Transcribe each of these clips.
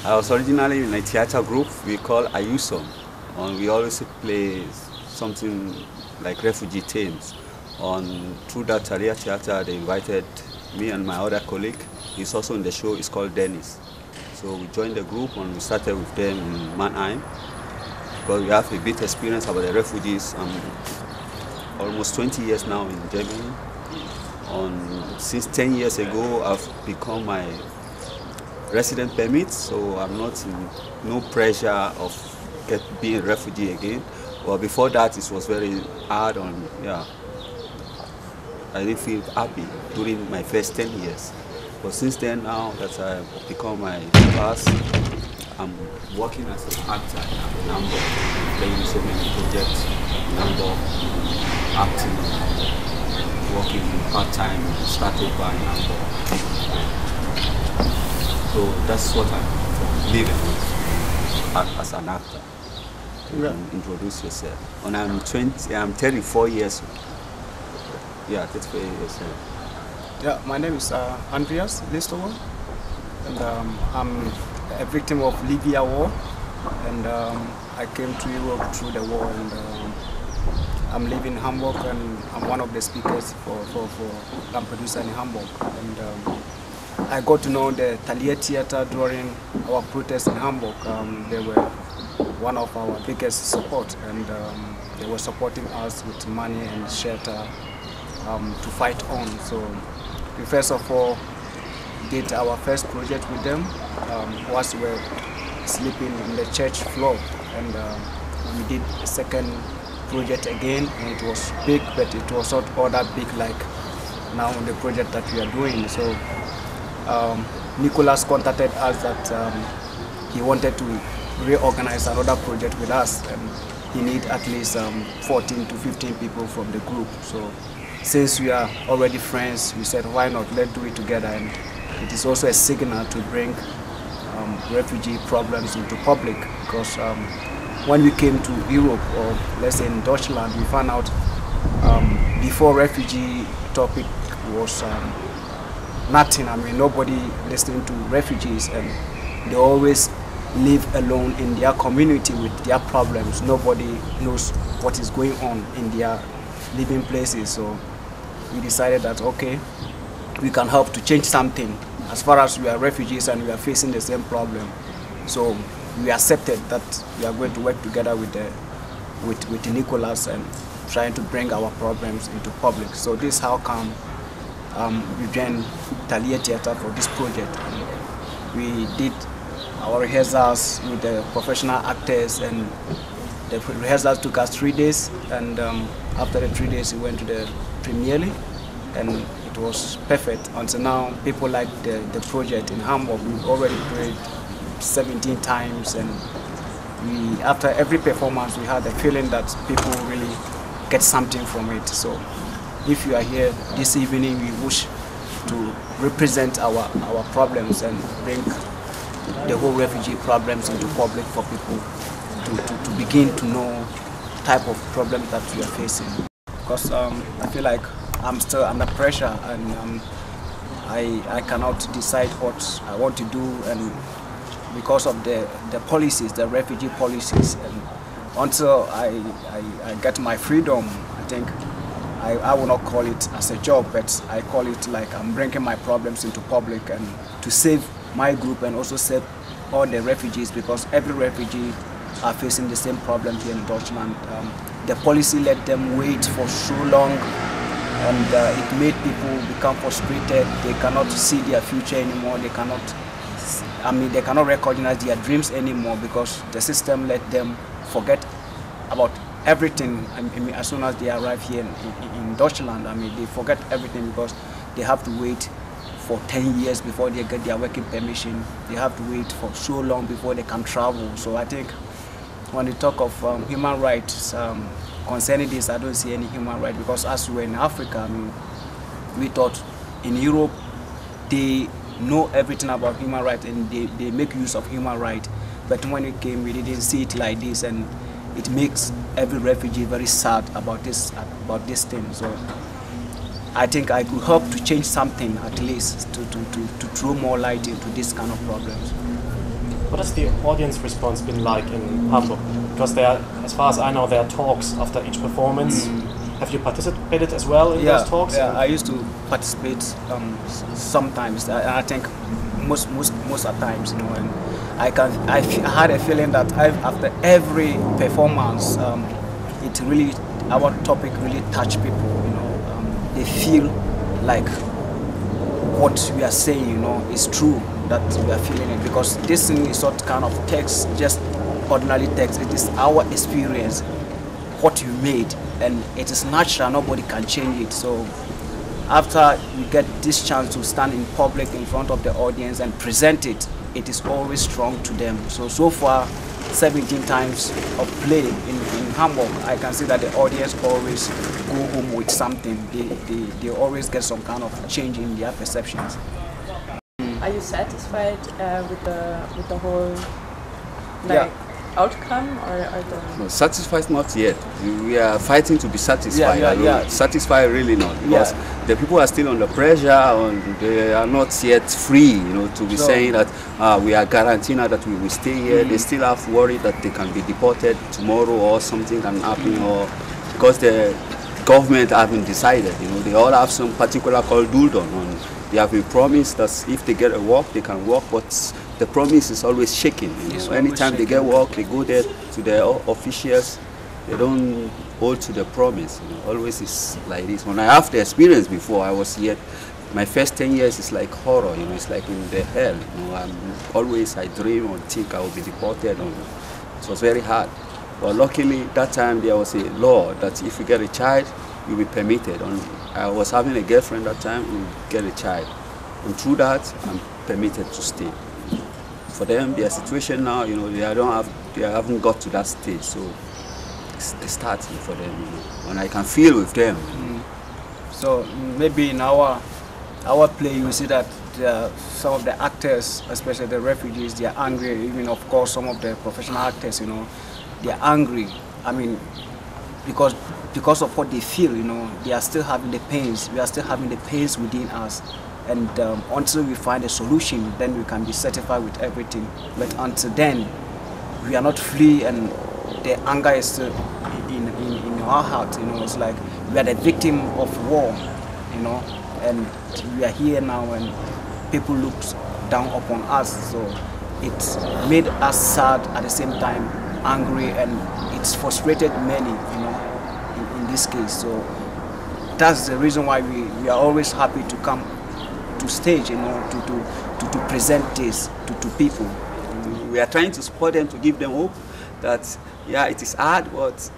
I was originally in a theater group we call Ayusom, and we always play something like refugee themes. Through that career theater, they invited me and my other colleague. He's also in the show. It's called Dennis. So we joined the group and we started with them in Mannheim, because we have a bit experience about the refugees. I'm almost 20 years now in Germany. Since 10 years ago, I've become my resident permit, so I'm not in no pressure of being a refugee again. But before that, it was very hard I didn't feel happy during my first 10 years. But since then, now that I've become my class, I'm working as an actor in Hamburg, playing so many projects in Hamburg, acting, working part-time, started by in Hamburg. So that's what I'm living with as an actor. Yeah. Introduce yourself. And I'm 34 years old. Yeah, 34 years old. Yeah, my name is Andreas Listover, and I'm a victim of Libya war, and I came to Europe through the war, and I'm living in Hamburg, and I'm one of the speakers for Lampedusa in Hamburg. And I got to know the Thalia Theater during our protests in Hamburg. They were one of our biggest support, and they were supporting us with money and shelter to fight on. So we first of all did our first project with them whilst we were sleeping in the church floor, and we did a second project again, and it was big, but it was not all that big like now the project that we are doing. So Nicholas contacted us that he wanted to reorganize another project with us, and he need at least 14 to 15 people from the group. So since we are already friends, we said, why not, let's do it together. And it is also a signal to bring refugee problems into public, because when we came to Europe, or let's say in Deutschland, we found out before refugee topic was nothing. I mean, nobody listening to refugees, and they always live alone in their community with their problems. Nobody knows what is going on in their living places. So we decided that, okay, we can help to change something as far as we are refugees and we are facing the same problem. So we accepted that we are going to work together with Nicholas and trying to bring our problems into public. So this is how come we joined Thalia Theater for this project. And we did our rehearsals with the professional actors, and the rehearsals took us 3 days, and after the 3 days we went to the premiere, and it was perfect. Until now, people like the project in Hamburg. We've already played 17 times, and after every performance we had the feeling that people really get something from it. So if you are here this evening, we wish to represent our problems and bring the whole refugee problems into public for people to begin to know the type of problems that we are facing. Because I feel like I'm still under pressure, and I cannot decide what I want to do, and because of the policies, the refugee policies, and until I get my freedom, I think I will not call it as a job, but I call it like I'm bringing my problems into public, and to save my group and also save all the refugees, because every refugee are facing the same problem here in Deutschland. The policy let them wait for so long, and it made people become frustrated. They cannot see their future anymore. They cannot recognize their dreams anymore, because the system let them forget about everything. I mean, as soon as they arrive here in Deutschland, I mean, they forget everything, because they have to wait for 10 years before they get their working permission. They have to wait for so long before they can travel. So I think when you talk of human rights concerning this, I don't see any human right, because as we were in Africa, I mean, we thought in Europe they know everything about human rights and they make use of human rights. But when we came, we didn't see it like this, and it makes every refugee very sad about this thing. So I think I could help to change something, at least to throw more light into this kind of problems. What has the audience response been like in Hamburg? Because there, as far as I know, there are talks after each performance. Have you participated as well in those talks? Yeah, I used to participate sometimes. I think most of times, you know, and I had a feeling that after every performance, it really, our topic really touched people. You know, they feel like what we are saying, you know, is true, that we are feeling it, because this thing is not kind of text, just ordinary text. It is our experience, what you made, and it is natural. Nobody can change it. So after you get this chance to stand in public in front of the audience and present it, it is always strong to them. So far, 17 times of play in Hamburg, I can see that the audience always go home with something. They always get some kind of change in their perceptions. Are you satisfied with the whole outcome, or the... No, satisfied not yet. We are fighting to be satisfied. Satisfied really not, because the people are still under pressure and they are not yet free, you know, to be saying that we are guaranteeing that we will stay here. They still have worry that they can be deported tomorrow or something can happen, or because the government haven't decided, you know, they all have some particular called duldon, and they have been promised that if they get a work, they can work, but the promise is always shaking. You know? Anytime they get work, they go there to their officials. They don't hold to the promise. You know? Always is like this. When I have the experience before, I was here. My first 10 years is like horror. You know, it's like in the hell. You know, I dream or think I will be deported. It was very hard. But luckily, that time there was a law that if you get a child, you'll be permitted. And I was having a girlfriend that time. You get a child, and through that, I'm permitted to stay. For them, their situation now, you know, they haven't got to that stage, so it's starting for them, you know, and I can feel with them. So maybe in our play, you see that some of the actors, especially the refugees, they are angry. Even of course, some of the professional actors, you know, they are angry. I mean, because of what they feel, you know, they are still having the pains. We are still having the pains within us. And until we find a solution, then we can be satisfied with everything. But until then, we are not free, and the anger is still in our heart. You know, it's like we are the victim of war, you know, and we are here now, and people look down upon us. So it made us sad at the same time, angry, and it's frustrated many, you know, in this case. So that's the reason why we are always happy to come to stage, you know, to present this to people. We are trying to support them, to give them hope that, yeah, it is hard, but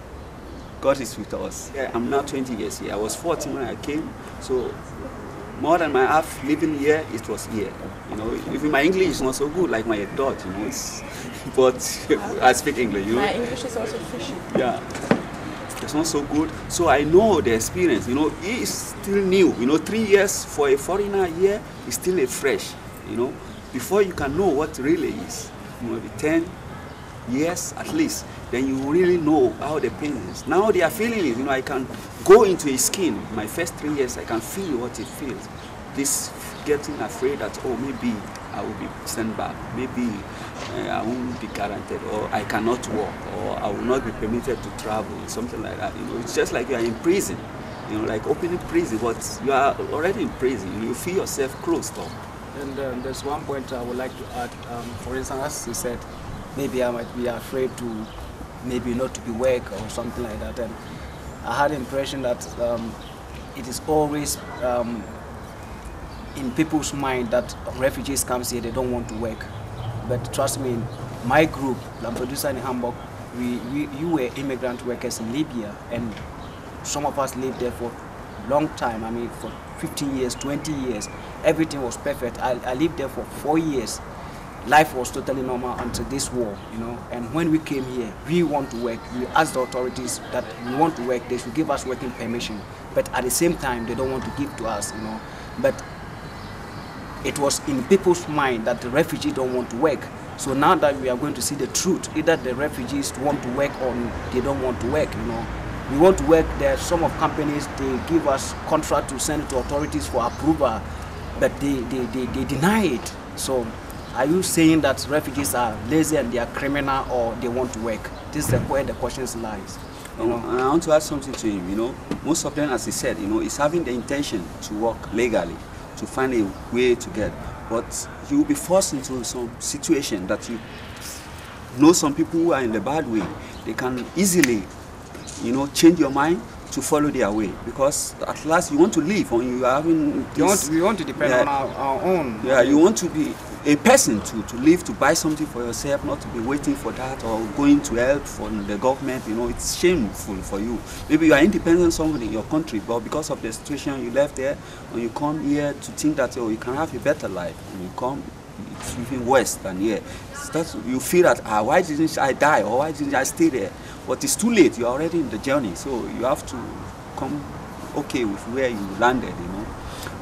God is with us. Yeah, I'm now 20 years here. I was 14 when I came, so more than my half living here, it was here. You know, even my English is not so good like my dot, you know, but I speak English, you know. My English is also fishy. Yeah. It's not so good, so I know the experience. You know, he is still new. You know, 3 years for a foreigner here is still a fresh. You know, before you can know what really is, you know, the 10 years at least, then you really know how the pain is. Now they are feeling it. You know, I can go into his skin. My first 3 years, I can feel what it feels. This getting afraid that, oh, maybe I will be sent back. Maybe I won't be guaranteed, or I cannot walk, or I will not be permitted to travel, something like that. You know, it's just like you are in prison. You know, like opening prison, but you are already in prison. You feel yourself closed up. And there's one point I would like to add. For instance, as you said, maybe I might be afraid to, maybe not to be work or something like that. And I had the impression that it is always in people's mind that refugees come here, they don't want to work. But trust me, my group, the producer in Hamburg, you were immigrant workers in Libya, and some of us lived there for a long time. I mean, for 15 years, 20 years, everything was perfect. I lived there for 4 years. Life was totally normal until this war, you know. And when we came here, we want to work. We asked the authorities that we want to work. They should give us working permission. But at the same time, they don't want to give to us, you know. But it was in people's mind that the refugees don't want to work. So now that we are going to see the truth, either the refugees want to work or they don't want to work, you know. We want to work. There are some of companies, they give us contract to send it to authorities for approval, but they deny it. So Are you saying that refugees are lazy and they are criminal, or they want to work? This is where the questions lies. You know? And I want to add something to him. You know, most of them, as he said, you know, is having the intention to work legally, to find a way to get. But you will be forced into some situation that you know some people who are in the bad way. They can easily, you know, change your mind to follow their way, because at last you want to live, or you are having this, we want to depend on our own. Yeah, you want to be a person to live, to buy something for yourself, not to be waiting for that or going to help from the government. You know, it's shameful for you. Maybe you are independent somebody in your country, but because of the situation you left there, when you come here to think that, oh, you can have a better life, when you come, it's even worse than here. You feel that, why didn't I die, or why didn't I stay there? But it's too late. You're already in the journey, so you have to come okay with where you landed, you know.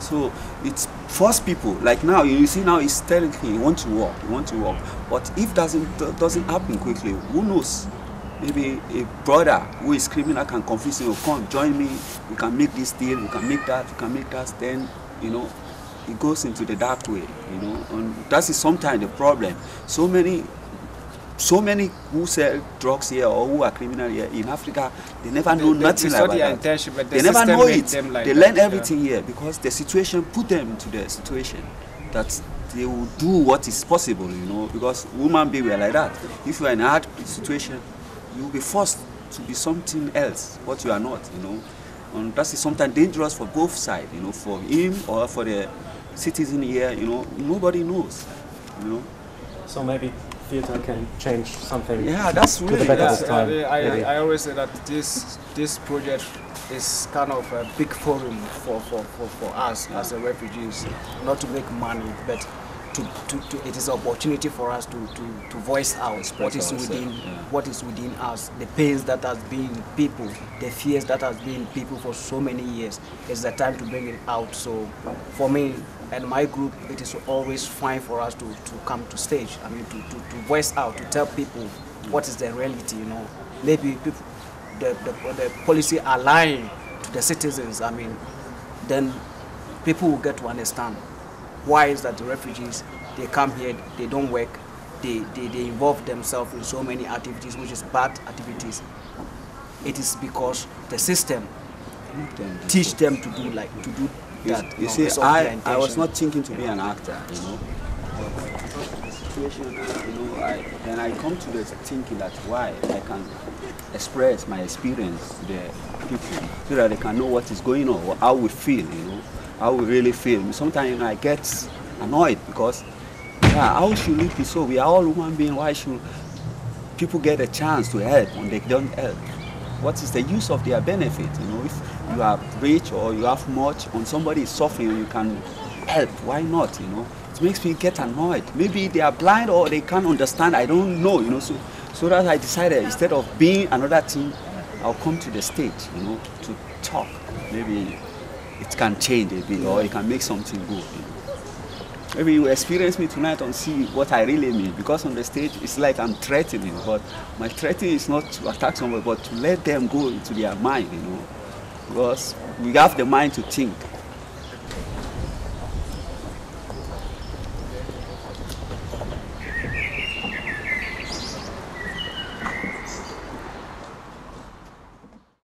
So it's force people. Like now, you see now he's telling him he want to walk, But if doesn't happen quickly, who knows? Maybe a brother who is criminal can convince him, oh, come join me. We can make this deal. We can make that. We can make that. Then, you know, it goes into the dark way, you know. And that is sometimes the problem. So many who sell drugs here or who are criminal here in Africa, they never know nothing about that. They never know it. They learn everything here because the situation put them into the situation that they will do what is possible, you know, because human beings were like that. If you are in a hard situation, you will be forced to be something else, what you are not, you know. And that is sometimes dangerous for both sides, you know, for him or for the citizen here, you know, nobody knows, you know. So maybe theater can change something. Yeah, that's really this time. I always say that this project is kind of a big forum for us as a refugees, not to make money, but it is an opportunity for us to voice out what is within us, the pains that has been people, the fears that has been people for so many years. It's the time to bring it out. So for me and my group, it is always fine for us to come to stage. I mean, to voice out, to tell people what is the reality. You know, maybe people, the policy are lying to the citizens. I mean, then people will get to understand why is that the refugees, they come here, they don't work, they involve themselves in so many activities which is bad activities. It is because the system teach them to do that. You see, I was not thinking to be an actor, you know. The situation, you know, then I come to the thinking that why I can express my experience to the people so that they can know what is going on, or how we feel, you know, how we really feel. Sometimes I get annoyed because, yeah, how should it be so? We are all human beings. Why should people get a chance to help when they don't help? What is the use of their benefit? You know, if you are rich or you have much, when somebody is suffering, you can help. Why not? You know, it makes me get annoyed. Maybe they are blind or they can't understand. I don't know. You know, so that I decided instead of being another thing, I'll come to the stage. You know, to talk. Maybe it can change a bit, or it can make something good. You know? Maybe you experience me tonight and see what I really mean. Because on the stage, it's like I'm threatening, but my threatening is not to attack somebody, but to let them go into their mind, you know. Because we have the mind to think.